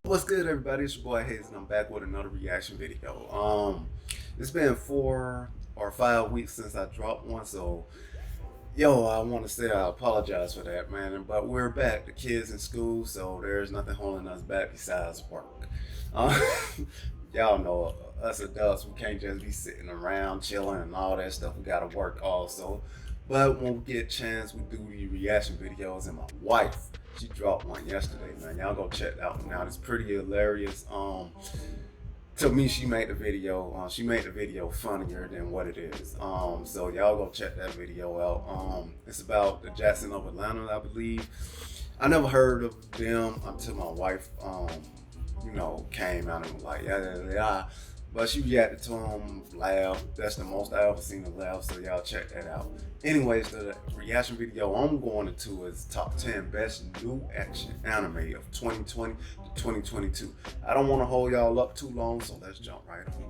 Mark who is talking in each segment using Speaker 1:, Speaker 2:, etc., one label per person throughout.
Speaker 1: What's good, everybody? It's your boy Hayes, and I'm back with another reaction video. It's been 4 or 5 weeks since I dropped one, so I want to say I apologize for that, man. But we're back. The kids in school, so there's nothing holding us back besides work. Uh, y'all know us adults, we can't just be sitting around chilling and all that stuff. We gotta work also. But when we get a chance, we do the reaction videos, and my wife, she dropped one yesterday, man. Y'all go check that one out. It's pretty hilarious. To me, she made the video. She made the video funnier than what it is. So y'all go check that video out. It's about the Jackson of Atlanta, I believe. I never heard of them until my wife, came out and was like, yeah, yeah, yeah. But she reacted to him, laugh. That's the most I ever seen her laugh. So y'all check that out. Anyways, the reaction video I'm going into is top 10 best new action anime of 2020 to 2022. I don't want to hold y'all up too long, so let's jump right on in.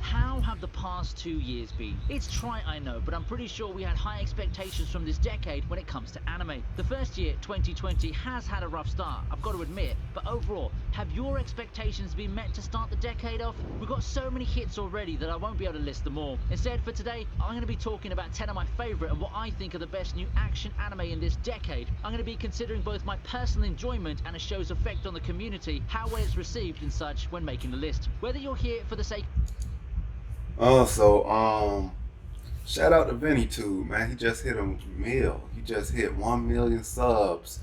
Speaker 2: How have the past 2 years been? It's trite, I know, but I'm pretty sure we had high expectations from this decade when it comes to anime. The first year, 2020, has had a rough start, I've got to admit, but overall, have your expectations been met to start the decade off? We've got so many hits already that I won't be able to list them all. Instead, for today, I'm going to be talking about 10 of my favourite and what I think are the best new action anime in this decade. I'm going to be considering both my personal enjoyment and a show's effect on the community, how well it's received and such when making the list. Whether you're here for the sake
Speaker 1: Shout out to Vinny too, man. He just hit a mill. He just hit 1 million subs.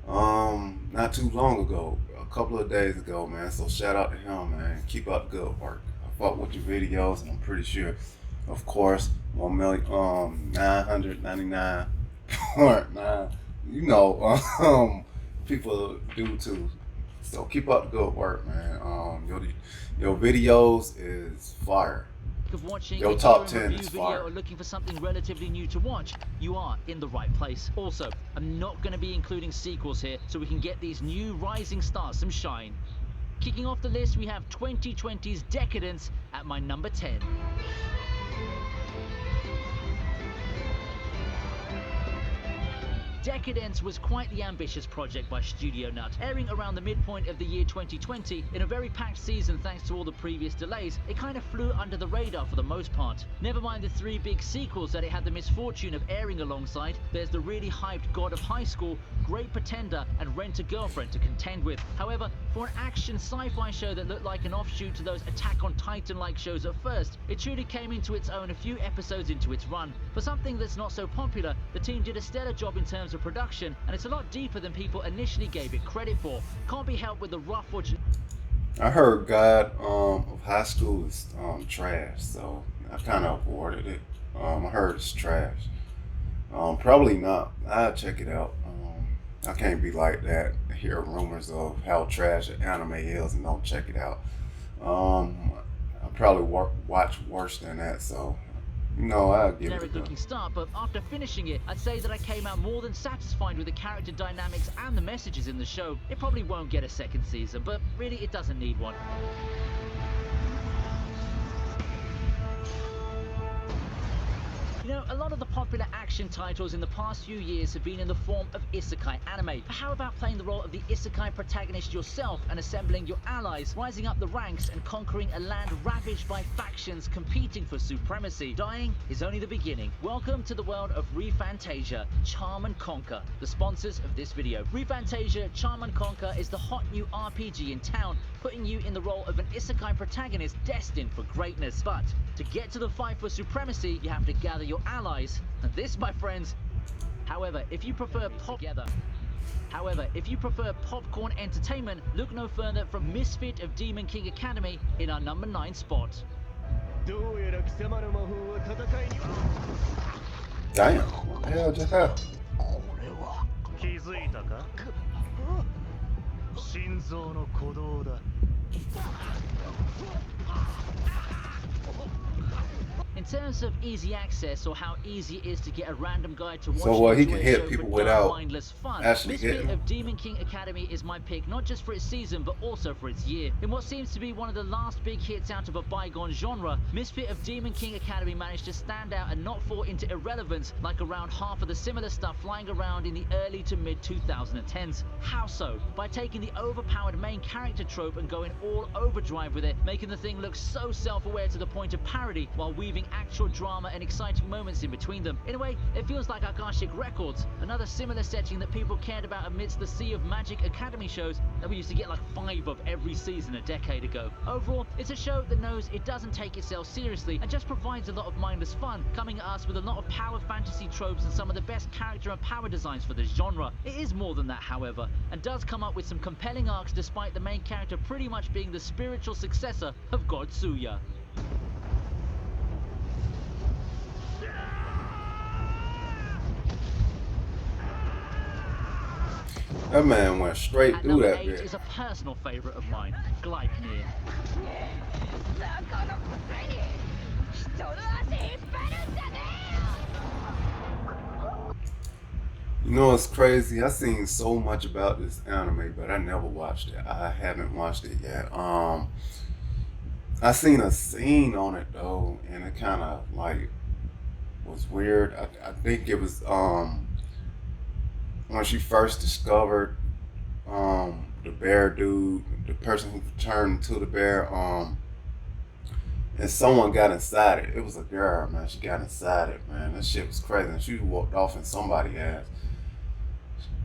Speaker 1: Not too long ago, a couple of days ago, man. So shout out to him, man. Keep up the good work. I fuck with your videos, and I'm pretty sure, of course, 1,999.9. People do too. So keep up the good work, man. Your videos is fire.
Speaker 2: of watching
Speaker 1: Your
Speaker 2: a
Speaker 1: top
Speaker 2: touring
Speaker 1: 10
Speaker 2: review
Speaker 1: is
Speaker 2: video
Speaker 1: fire.
Speaker 2: or looking for something relatively new to watch, you are in the right place. Also, I'm not going to be including sequels here, so we can get these new rising stars some shine. Kicking off the list, we have 2020's Decadence at my number 10. Decadence was quite the ambitious project by Studio Nut, airing around the midpoint of the year 2020 in a very packed season thanks to all the previous delays. It kind of flew under the radar for the most part. Never mind the 3 big sequels that it had the misfortune of airing alongside. There's the really hyped God of High School, Great Pretender, and Rent-a-Girlfriend to contend with. However, for an action sci-fi show that looked like an offshoot to those Attack on Titan-like shows at first, it truly came into its own a few episodes into its run. For something that's not so popular, the team did a stellar job in terms of production, and it's a lot deeper than people initially gave it credit for. Can't be helped with the rough or
Speaker 1: I heard God of High School is trash, so I kind of avoided it. I heard it's trash. Probably not. I'll check it out. I can't be like that. Hear rumors of how trash an anime is and don't check it out. I probably watch worse than that, so I'll give it a
Speaker 2: generic
Speaker 1: go.
Speaker 2: looking start, but after finishing it, I'd say that I came out more than satisfied with the character dynamics and the messages in the show. It probably won't get a second season, but really it doesn't need one. You know, a lot of the popular action titles in the past few years have been in the form of isekai anime. But how about playing the role of the isekai protagonist yourself and assembling your allies, rising up the ranks and conquering a land ravaged by factions competing for supremacy? Dying is only the beginning. Welcome to the world of ReFantasia, Charm and Conquer, the sponsors of this video. ReFantasia, Charm and Conquer is the hot new RPG in town, putting you in the role of an isekai protagonist destined for greatness. But to get to the fight for supremacy, you have to gather your allies, and this, my friends, however, if you prefer popcorn entertainment, look no further from Misfit of Demon King Academy in our number 9 spot.
Speaker 1: Damn, what the hell just happened?
Speaker 3: 気づいたか心臓の鼓動だ
Speaker 2: In In terms of easy access or how easy it is to get a random guide to watch
Speaker 1: So
Speaker 2: and
Speaker 1: he
Speaker 2: enjoy
Speaker 1: can
Speaker 2: a
Speaker 1: hit
Speaker 2: show
Speaker 1: people
Speaker 2: for dark,
Speaker 1: without
Speaker 2: mindless fun,
Speaker 1: actually
Speaker 2: Misfit
Speaker 1: hitting them.
Speaker 2: of Demon King Academy is my pick, not just for its season but also for its year. In what seems to be one of the last big hits out of a bygone genre, Misfit of Demon King Academy managed to stand out and not fall into irrelevance like around half of the similar stuff flying around in the early to mid 2010s. How so? By taking the overpowered main character trope and going all overdrive with it, making the thing look so self-aware to the point of parody while weaving actual drama and exciting moments in between them. In a way, it feels like Akashic Records, another similar setting that people cared about amidst the sea of Magic Academy shows that we used to get like 5 of every season a decade ago. Overall, it's a show that knows it doesn't take itself seriously and just provides a lot of mindless fun, coming at us with a lot of power fantasy tropes and some of the best character and power designs for this genre. It is more than that, however, and does come up with some compelling arcs despite the main character pretty much being the spiritual successor of God Tsuya.
Speaker 1: That man went straight
Speaker 2: At
Speaker 1: through
Speaker 2: number
Speaker 1: that
Speaker 2: 8
Speaker 1: bit.
Speaker 2: is a personal favourite of mine, Gleipnir.
Speaker 1: You know what's crazy? I seen so much about this anime, but I never watched it. I haven't watched it yet. I seen a scene on it though, and it kind of like was weird. I think it was when she first discovered the bear dude, the person who turned to the bear, and someone got inside it. It was a girl, man. She got inside it, man. That shit was crazy. And she walked off in somebody's ass.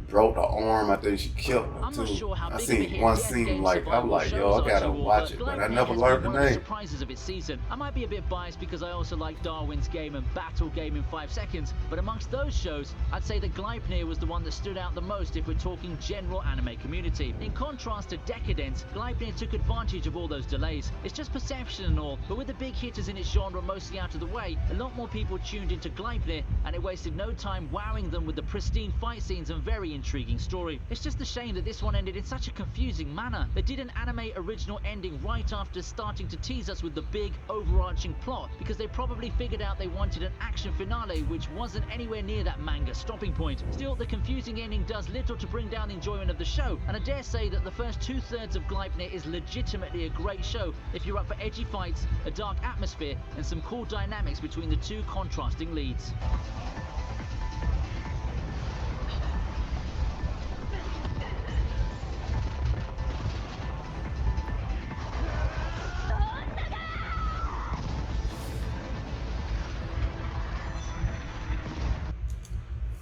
Speaker 1: Broke the arm. I think she killed her
Speaker 2: I'm
Speaker 1: too.
Speaker 2: not sure how
Speaker 1: I
Speaker 2: big of a
Speaker 1: seen
Speaker 2: hit
Speaker 1: one
Speaker 2: Death
Speaker 1: scene
Speaker 2: Game
Speaker 1: like I'm
Speaker 2: survival
Speaker 1: like, yo,
Speaker 2: shows
Speaker 1: I
Speaker 2: are
Speaker 1: gotta
Speaker 2: to all,
Speaker 1: watch it, but I
Speaker 2: Gleipnir
Speaker 1: never
Speaker 2: has
Speaker 1: learned
Speaker 2: been
Speaker 1: the
Speaker 2: one of the
Speaker 1: name.
Speaker 2: surprises of its season. I might be a bit biased because I also like Darwin's Game and Battle Game in 5 seconds, but amongst those shows, I'd say that Gleipnir was the one that stood out the most if we're talking general anime community. In contrast to Decadence, Gleipnir took advantage of all those delays. It's just perception and all, but with the big hitters in its genre mostly out of the way, a lot more people tuned into Gleipnir, and it wasted no time wowing them with the pristine fight scenes and very intriguing story. It's just a shame that this one ended in such a confusing manner. They did an anime original ending right after starting to tease us with the big overarching plot, because they probably figured out they wanted an action finale which wasn't anywhere near that manga stopping point. Still, the confusing ending does little to bring down the enjoyment of the show, and I dare say that the first 2/3 of Gleipnir is legitimately a great show if you're up for edgy fights, a dark atmosphere, and some cool dynamics between the two contrasting leads.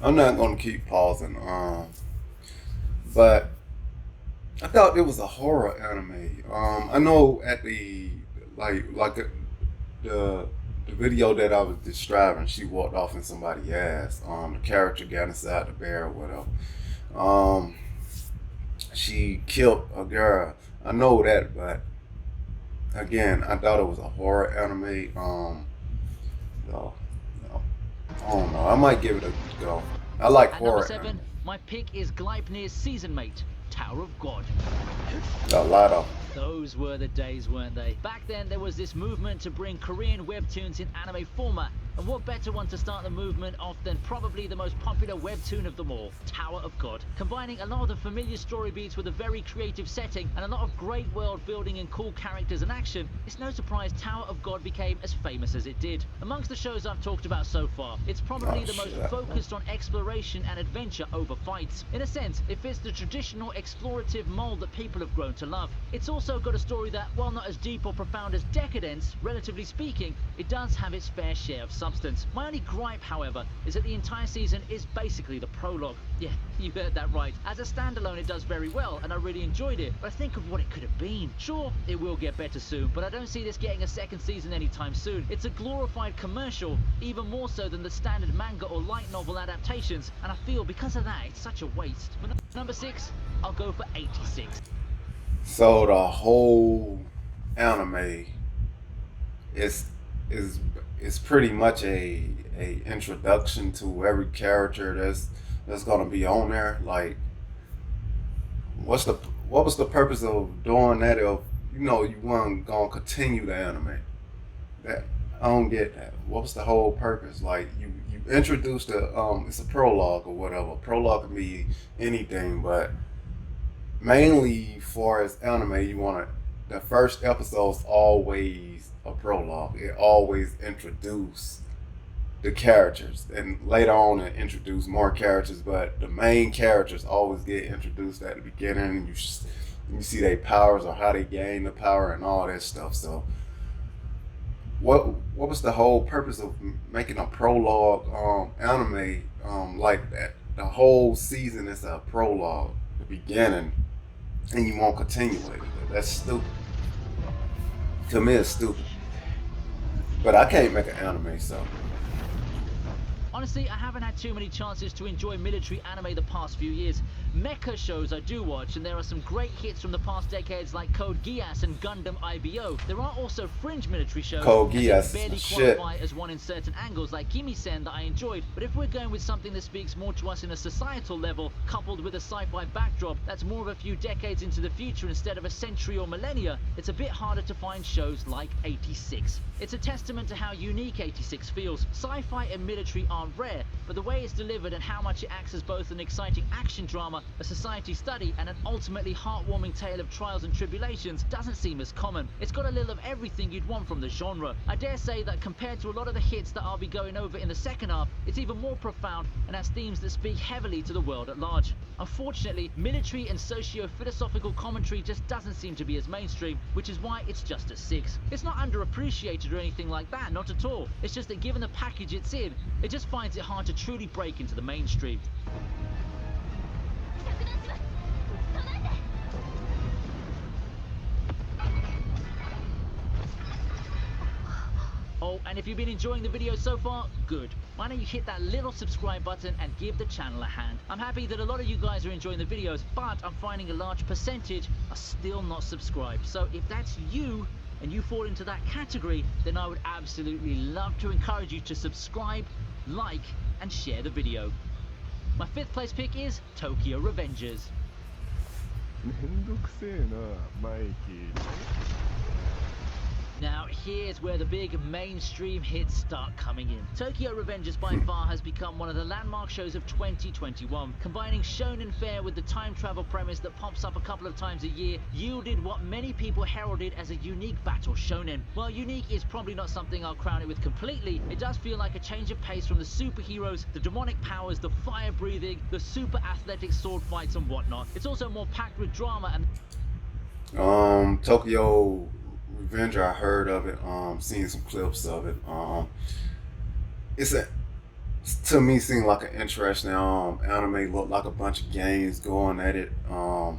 Speaker 1: I'm not gonna keep pausing. But I thought it was a horror anime. I know at the the video that I was describing, she walked off in somebody's ass. The character got inside the bear or whatever. She killed a girl. I know that, but again, I thought it was a horror anime. No, I don't know. I might give it a go. I like
Speaker 2: At
Speaker 1: horror
Speaker 2: number 7,
Speaker 1: anime.
Speaker 2: my pick is Gleipnir's season mate, Tower of God.
Speaker 1: A lot of.
Speaker 2: Those were the days, weren't they? Back then, there was this movement to bring Korean webtoons in anime format, and what better one to start the movement off than probably the most popular webtoon of them all, Tower of God. Combining a lot of the familiar story beats with a very creative setting and a lot of great world building and cool characters and action, it's no surprise Tower of God became as famous as it did. Amongst the shows I've talked about so far, it's probably the most focused on exploration and adventure over fights. In a sense, it fits the traditional explorative mold that people have grown to love. It's also got a story that, while not as deep or profound as Decadence, relatively speaking, it does have its fair share of substance. My only gripe, however, is that the entire season is basically the prologue. Yeah, you heard that right. As a standalone, it does very well, and I really enjoyed it, but think of what it could have been. Sure, it will get better soon, but I don't see this getting a second season anytime soon. It's a glorified commercial, even more so than the standard manga or light novel adaptations, and I feel because of that, it's such a waste. For number 6, I'll go for 86.
Speaker 1: So the whole anime is pretty much a introduction to every character that's gonna be on there. Like, what was the purpose of doing that if you weren't gonna continue the anime? That I don't get that. What was the whole purpose? Like you introduced the it's a prologue or whatever. Prologue can be anything, but mainly for as anime, you want to the first episode's always a prologue. It always introduce the characters, and later on it introduce more characters, but the main characters always get introduced at the beginning, and you see their powers or how they gain the power and all that stuff. So what was the whole purpose of making a prologue anime like that? The whole season is a prologue, the beginning, and you won't continue with it. That's stupid. To me, it's stupid. But I can't make an anime, so.
Speaker 2: Honestly, I haven't had too many chances to enjoy military anime the past few years. Mecha shows I do watch, and there are some great hits from the past decades like Code Geass and Gundam IBO. There are also fringe military shows
Speaker 1: Code
Speaker 2: that
Speaker 1: Geass
Speaker 2: barely
Speaker 1: shit.
Speaker 2: qualify as one in certain angles like Gimme-sen that I enjoyed. But if we're going with something that speaks more to us in a societal level, coupled with a sci-fi backdrop that's more of a few decades into the future instead of a century or millennia, it's a bit harder to find shows like 86. It's a testament to how unique 86 feels. Sci-fi and military are rare, but the way it's delivered and how much it acts as both an exciting action drama, a society study, and an ultimately heartwarming tale of trials and tribulations doesn't seem as common. It's got a little of everything you'd want from the genre. I dare say that compared to a lot of the hits that I'll be going over in the second half, it's even more profound and has themes that speak heavily to the world at large. Unfortunately, military and socio-philosophical commentary just doesn't seem to be as mainstream, which is why it's just a 6. It's not underappreciated or anything like that, not at all. It's just that given the package it's in, it just finds it hard to truly break into the mainstream. Oh, and if you've been enjoying the video so far, good. Why don't you hit that little subscribe button and give the channel a hand. I'm happy that a lot of you guys are enjoying the videos, but I'm finding a large percentage are still not subscribed. So if that's you, and you fall into that category, then I would absolutely love to encourage you to subscribe, like, and share the video. My 5th place pick is Tokyo Revengers.
Speaker 4: めんどくせえな、マイキー。
Speaker 2: Now, here's where the big mainstream hits start coming in. Tokyo Revengers by far has become one of the landmark shows of 2021. Combining shonen fare with the time travel premise that pops up a couple of times a year, yielded what many people heralded as a unique battle shonen. While unique is probably not something I'll crown it with completely, it does feel like a change of pace from the superheroes, the demonic powers, the fire breathing, the super athletic sword fights and whatnot. It's also more packed with drama and
Speaker 1: Tokyo Revenger, I heard of it, seen some clips of it. To me seemed like an interesting anime, looked like a bunch of games going at it. I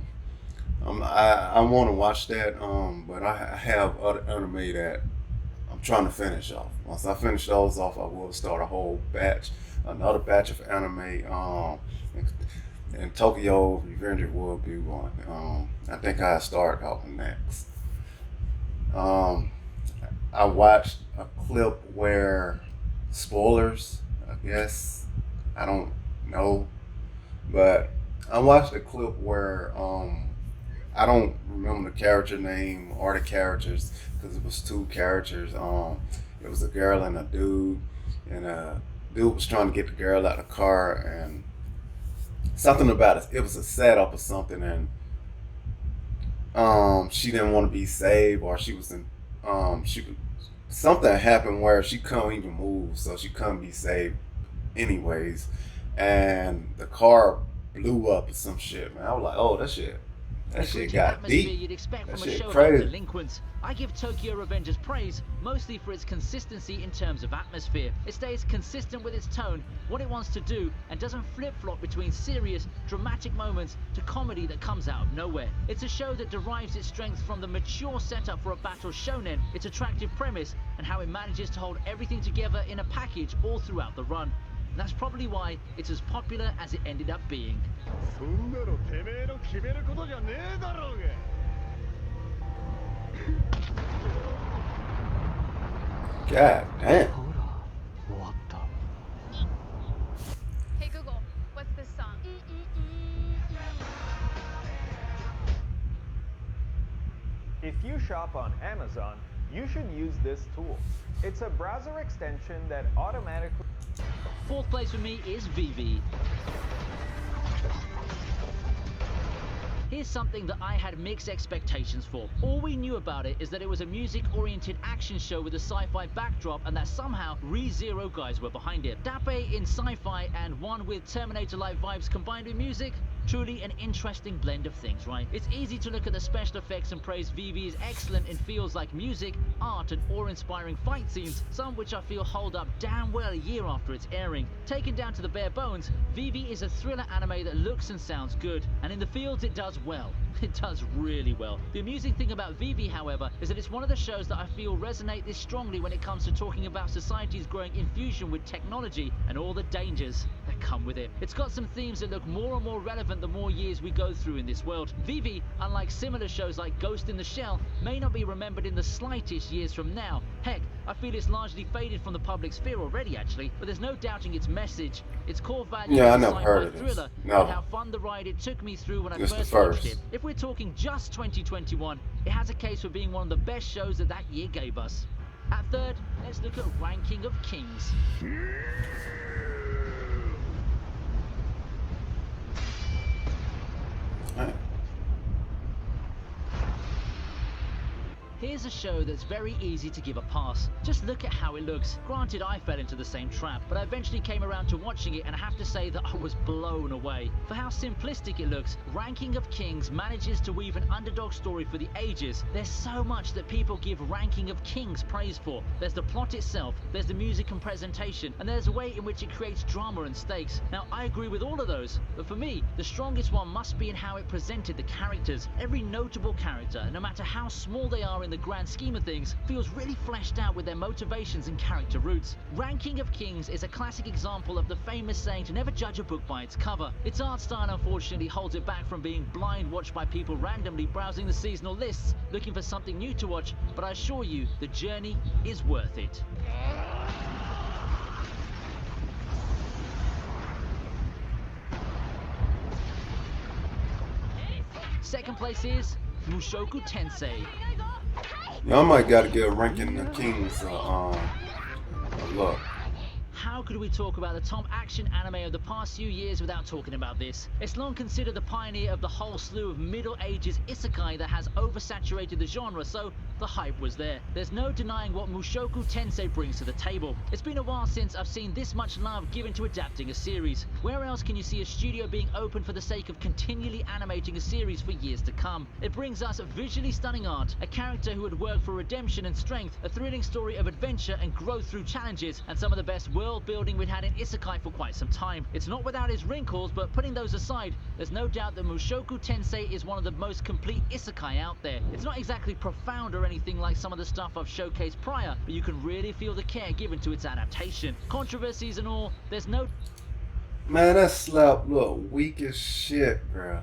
Speaker 1: want to watch that, but I have other anime that I'm trying to finish off. Once I finish those off, I will start a whole batch, another batch of anime. And Tokyo Revenger will be one. I think I start off next. I watched a clip where, spoilers, I guess, I don't know, but I watched a clip where I don't remember the character name or the characters because it was 2 characters. It was a girl and a dude, and a dude was trying to get the girl out of the car, and something about it. It was a setup or something, and she didn't want to be saved, or she was in something happened where she couldn't even move, so she couldn't be saved anyways, and the car blew up or some shit, man. I was like, oh, that shit got deep.
Speaker 2: You'd expect
Speaker 1: That
Speaker 2: from a
Speaker 1: shit
Speaker 2: show
Speaker 1: crazy.
Speaker 2: about delinquents. I give Tokyo Revengers praise, mostly for its consistency in terms of atmosphere. It stays consistent with its tone, what it wants to do, and doesn't flip-flop between serious, dramatic moments to comedy that comes out of nowhere. It's a show that derives its strength from the mature setup for a battle shonen, its attractive premise, and how it manages to hold everything together in a package all throughout the run. And that's probably why it's as popular as it ended up being.
Speaker 4: そんなのてめえの決めることじゃねえだろうが。
Speaker 1: God damn.
Speaker 3: ほら終わった
Speaker 5: Hey Google, what's this song?
Speaker 6: If you shop on Amazon, you should use this tool. It's a browser extension that automatically...
Speaker 2: Fourth place for me is Vivi. Here's something that I had mixed expectations for. All we knew about it is that it was a music-oriented action show with a sci-fi backdrop and that somehow ReZero guys were behind it. Dape in sci-fi and one with Terminator-like vibes combined with music? Truly an interesting blend of things, right? It's easy to look at the special effects and praise Vivi is excellent in fields like music, art and awe-inspiring fight scenes, some which I feel hold up damn well a year after its airing. Taken down to the bare bones, Vivi is a thriller anime that looks and sounds good, and in the fields it does well. It does really well. The amusing thing about Vivi, however, is that it's one of the shows that I feel resonate this strongly when it comes to talking about society's growing infusion with technology and all the dangers that come with it. It's got some themes that look more and more relevant the more years we go through in this world. Vivi, unlike similar shows like Ghost in the Shell, may not be remembered in the slightest years from now. Heck, I feel it's largely faded from the public sphere already, actually, but there's no doubting its message, its core value
Speaker 1: Yeah, I
Speaker 2: as a
Speaker 1: never heard
Speaker 2: sci-fi
Speaker 1: of this.
Speaker 2: thriller,
Speaker 1: No.
Speaker 2: and how fun the ride it took me through when I
Speaker 1: This the
Speaker 2: first watched
Speaker 1: first.
Speaker 2: it. If we're talking just 2021, it has a case for being one of the best shows that year gave us. At third, let's look at Ranking of Kings.
Speaker 1: Alright.
Speaker 2: Here's a show that's very easy to give a pass. Just look at how it looks. Granted, I fell into the same trap, but I eventually came around to watching it and I have to say that I was blown away. For how simplistic it looks, Ranking of Kings manages to weave an underdog story for the ages. There's so much that people give Ranking of Kings praise for. There's the plot itself, there's the music and presentation, and there's a way in which it creates drama and stakes. Now, I agree with all of those, but for me, the strongest one must be in how it presented the characters. Every notable character, no matter how small they are in the grand scheme of things, feels really fleshed out with their motivations and character roots. Ranking of Kings is a classic example of the famous saying to never judge a book by its cover. Its art style unfortunately holds it back from being blind watched by people randomly browsing the seasonal lists looking for something new to watch, but I assure you, the journey is worth it. Second place is Mushoku Tensei.
Speaker 1: Y'all might gotta give Ranking the Kings a look.
Speaker 2: How could we talk about the top action anime of the past few years without talking about this? It's long considered the pioneer of the whole slew of Middle Ages isekai that has oversaturated the genre, so the hype was there. There's no denying what Mushoku Tensei brings to the table. It's been a while since I've seen this much love given to adapting a series. Where else can you see a studio being open for the sake of continually animating a series for years to come? It brings us visually stunning art, a character who would work for redemption and strength, a thrilling story of adventure and growth through challenges, and some of the best world building we'd had in isekai for quite some time. It's not without its wrinkles, but putting those aside, there's no doubt that Mushoku Tensei is one of the most complete isekai out there. It's not exactly profound or anything like some of the stuff I've showcased prior, but you can really feel the care given to its adaptation. Controversies and all, there's no...
Speaker 1: Man, that slap look weak as shit, bro.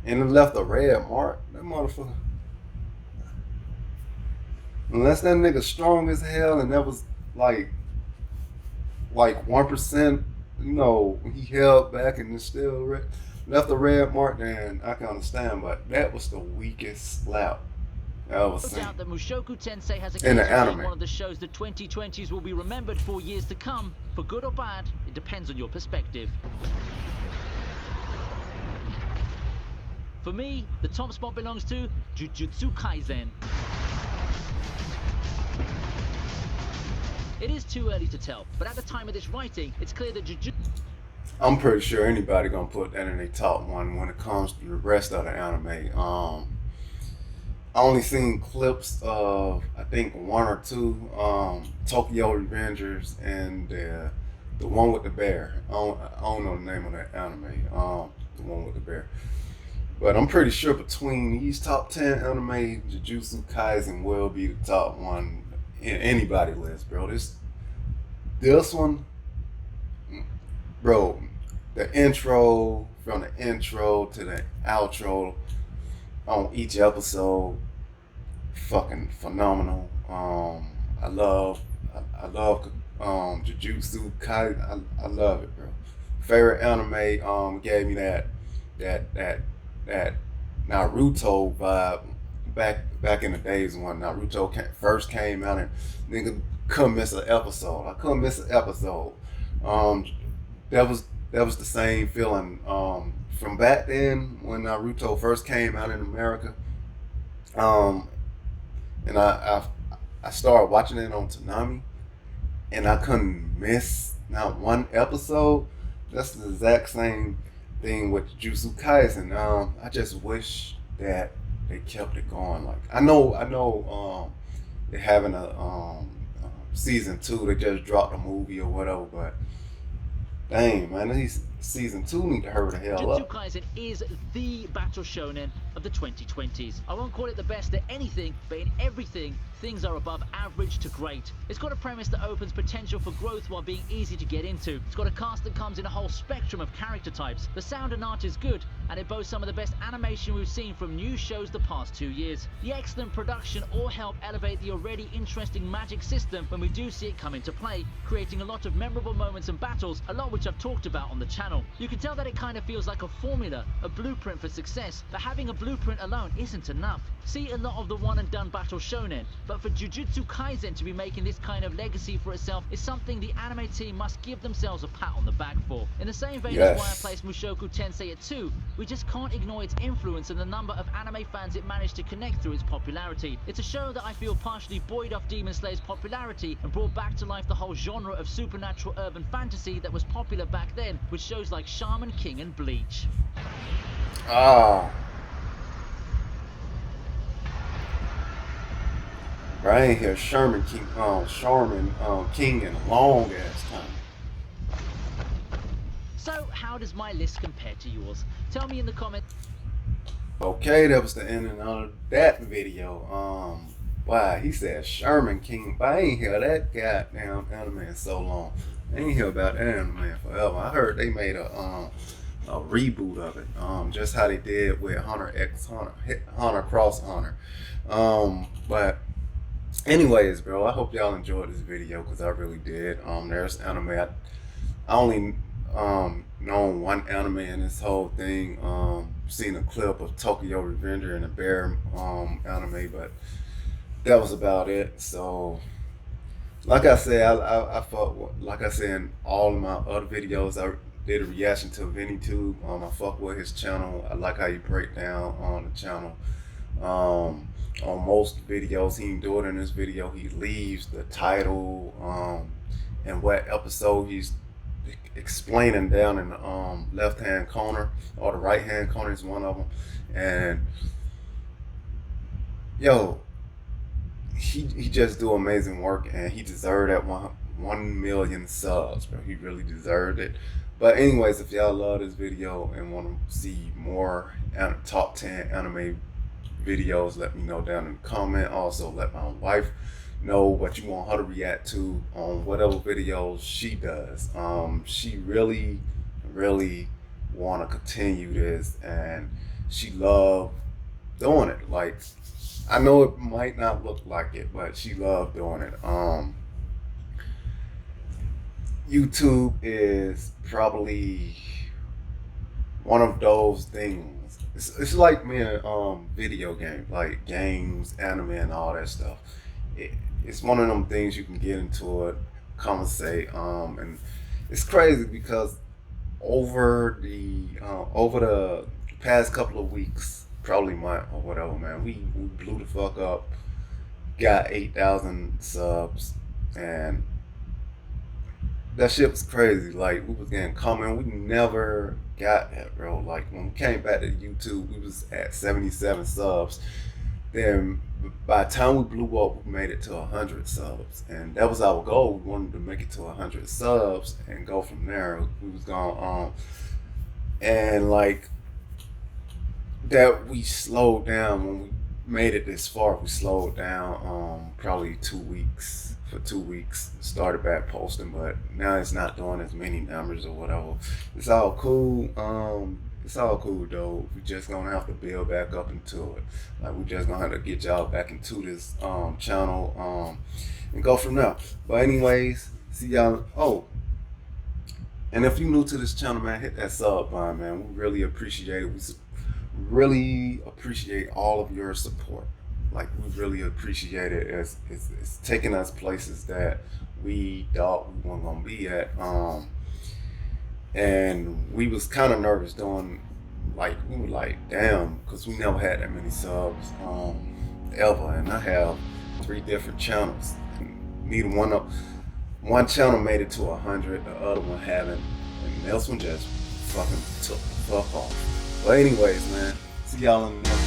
Speaker 1: And it left a red mark. That motherfucker. Unless that nigga strong as hell and that was like 1%, you know, he held back and it still left a red mark, then I can understand, but that was the weakest slap I was
Speaker 2: No
Speaker 1: seen.
Speaker 2: doubt that Mushoku Tensei has a
Speaker 1: In
Speaker 2: case
Speaker 1: the
Speaker 2: for being
Speaker 1: anime.
Speaker 2: one of the shows that 2020s will be remembered for years to come. For good or bad, it depends on your perspective. For me, the top spot belongs to Jujutsu Kaisen. It is too early to tell, but at the time of this writing, it's clear that Jujutsu...
Speaker 1: I'm pretty sure anybody gonna put that in their top one when it comes to the rest of the anime. I only seen clips of I think one or two Tokyo Revengers and the one with the bear. I don't know the name of that anime. The one with the bear. But I'm pretty sure between these top 10 anime, Jujutsu Kaisen will be the top one in anybody's list, bro. This one, bro, the intro, from the intro to the outro on each episode, fucking phenomenal. I love Jujutsu Kaisen. I love it, bro. Favorite anime gave me that Naruto vibe, back in the days when Naruto first came out, and nigga couldn't miss an episode. I couldn't miss an episode. That was the same feeling from back then when Naruto first came out in America. And I started watching it on Toonami, and I couldn't miss not one episode. That's the exact same thing with Jujutsu Kaisen. I just wish that they kept it going. Like I know they're having a season 2. They just dropped a movie or whatever, but dang man, these season 2 need to hurry the hell
Speaker 2: Jujutsu
Speaker 1: up.
Speaker 2: Kaisen is the battle shonen of the 2020s. I won't call it the best at anything, but in everything, things are above average to great. It's got a premise that opens potential for growth while being easy to get into. It's got a cast that comes in a whole spectrum of character types. The sound and art is good, and it boasts some of the best animation we've seen from new shows the past 2 years. The excellent production all help elevate the already interesting magic system when we do see it come into play, creating a lot of memorable moments and battles, a lot which I've talked about on the channel. You can tell that it kind of feels like a formula, a blueprint for success, but having a blueprint alone isn't enough. See a lot of the one and done battle shonen, but for Jujutsu Kaisen to be making this kind of legacy for itself is something the anime team must give themselves a pat on the back for. In the same vein as why I placed Mushoku Tensei at 2, we just can't ignore its influence and the number of anime fans it managed to connect through its popularity. It's a show that I feel partially buoyed off Demon Slayer's popularity and brought back to life the whole genre of supernatural urban fantasy that was popular back then with shows like Shaman King and Bleach.
Speaker 1: I ain't hear Shaman King in a long ass time.
Speaker 2: So how does my list compare to yours? Tell me in the comments.
Speaker 1: Okay, that was the ending of that video. Wow, he said Shaman King, but I ain't hear that goddamn anime in so long. I ain't hear about that anime forever. I heard they made a reboot of it, just how they did with Hunter x Hunter Cross Hunter. But anyways, bro, I hope y'all enjoyed this video because I really did. There's anime. I only known one anime in this whole thing. Seen a clip of Tokyo Revenger and the Bear anime, but that was about it. So, like I said, I fuck, like I said in all of my other videos, I did a reaction to VinnyTube. I fuck with his channel. I like how he break down on the channel. On most videos, he ain't do it in this video. He leaves the title and what episode he's explaining down in the left hand corner, or the right hand corner is one of them. And yo, he just do amazing work, and he deserved that 1 million subs, bro. He really deserved it. But anyways, if y'all love this video and want to see more top 10 anime videos, let me know down in the comment. Also, let my wife know what you want her to react to on whatever videos she does. She really want to continue this, and she love doing it. Like, I know it might not look like it, but she loved doing it. YouTube is probably one of those things. It's like me in video games, like games, anime, and all that stuff. It's one of them things you can get into it, conversate, and it's crazy because over the past couple of weeks, probably month or whatever, man, we blew the fuck up, got 8,000 subs, and that shit was crazy. Like, we was getting comments, we never got that, bro. Like, when we came back to YouTube, we was at 77 subs. Then by the time we blew up, we made it to 100 subs, and that was our goal. We wanted to make it to 100 subs and go from there. We was going and like that, we slowed down when we made it this far. We slowed down probably 2 weeks. For 2 weeks, started back posting, but now it's not doing as many numbers or whatever. It's all cool. It's all cool though. We just gonna have to build back up into it. Like, we just gonna have to get y'all back into this channel and go from there. But anyways, see y'all. Oh, and if you're new to this channel, man, hit that sub button, man. We really appreciate it. We really appreciate all of your support. like we really appreciate it. It's taking us places that we thought we weren't gonna be at. And we was kind of nervous doing, like, we were like, damn, because we never had that many subs ever, and I have 3 different channels. Neither one channel made it to 100, the other one haven't, and this one just fucking took the fuck off. But anyways, man, see y'all in the next